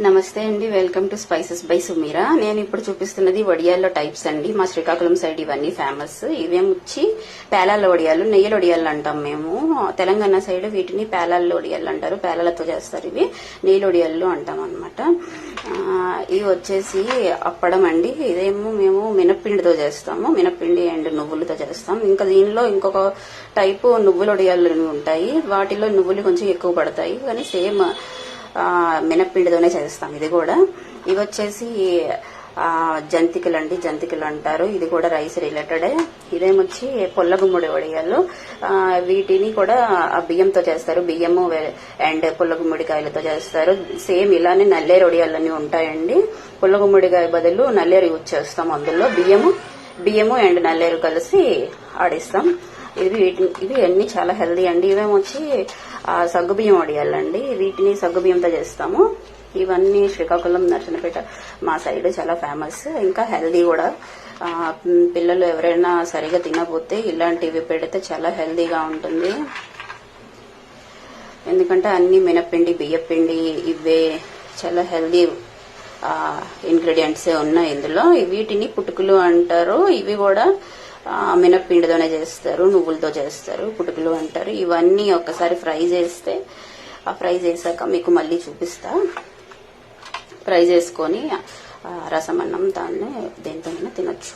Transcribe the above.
నమస్తే అండి, welcome to spices by సుమీరా. నేను ఇప్పుడు చూపిస్తున్నది వడియాల్లో టైప్స్ అండి. మా శ్రీకాకుళం సైడ్ ఇవన్నీ ఫేమస్. ఇవేమొచ్చి పేలాల వడియాలు, నెయ్యల వడియాలు అంటాం మేము. తెలంగాణ సైడ్ వీటిని పేలాల వడియాలు అంటారు. పేలాలతో చేస్తారు. ఇవి నెయ్యల వడియాలు అంటాం అనమాట. ఇవి వచ్చేసి అప్పడం అండి. ఇదేమో మేము మినప్పిండితో చేస్తాము. మినప్పిండి అండ్ నువ్వులతో చేస్తాం. ఇంకా దీనిలో ఇంకొక టైపు నువ్వుల వడియాలు ఉంటాయి. వాటిలో నువ్వులు కొంచెం ఎక్కువ పడతాయి, కానీ సేమ్ మినప్పిండితోనే చేస్తాం. ఇది కూడా ఇవి వచ్చేసి జంతికలు అండి, జంతికలు అంటారు. ఇది కూడా రైస్ రిలేటెడే. ఇదేమొచ్చి పుల్లగుమ్మడి వడియాలు. వీటిని కూడా బియ్యంతో చేస్తారు. బియ్యము అండ్ పుల్లగుమ్మడికాయలతో చేస్తారు. సేమ్ ఇలానే నల్లేరు వడియాలన్నీ ఉంటాయండి. పుల్లగుమ్మడికాయ బదులు నల్లేరు యూజ్ చేస్తాం. అందులో బియ్యము అండ్ నల్లేరు కలిసి ఆడిస్తాం. ఇవి అన్ని చాలా హెల్దీ అండి. ఇవేమొచ్చి సగ్గుబియ్యం వడియాలండి. వీటిని సగ్గుబియ్యంతో చేస్తాము. ఇవన్నీ శ్రీకాకుళం, నర్సనపేట మా సైడ్ చాలా ఫేమస్. ఇంకా హెల్దీ కూడా. పిల్లలు ఎవరైనా సరిగా తినకపోతే ఇలాంటివి పెడితే చాలా హెల్దీగా ఉంటుంది. ఎందుకంటే అన్ని మినప్పిండి, బియ్యపిండి ఇవే చాలా హెల్దీ ఇంగ్రీడియంట్సే ఉన్నాయి ఇందులో. వీటిని పుటుకులు అంటారు. ఇవి కూడా మినప్పిండితోనే చేస్తారు, నువ్వులతో చేస్తారు, పుటుకులు అంటారు. ఇవన్నీ ఒక్కసారి ఫ్రై చేస్తే, ఫ్రై చేశాక మీకు మళ్ళీ చూపిస్తా. ఫ్రై చేసుకొని రసం అన్నం దాన్ని దేంతో తినొచ్చు.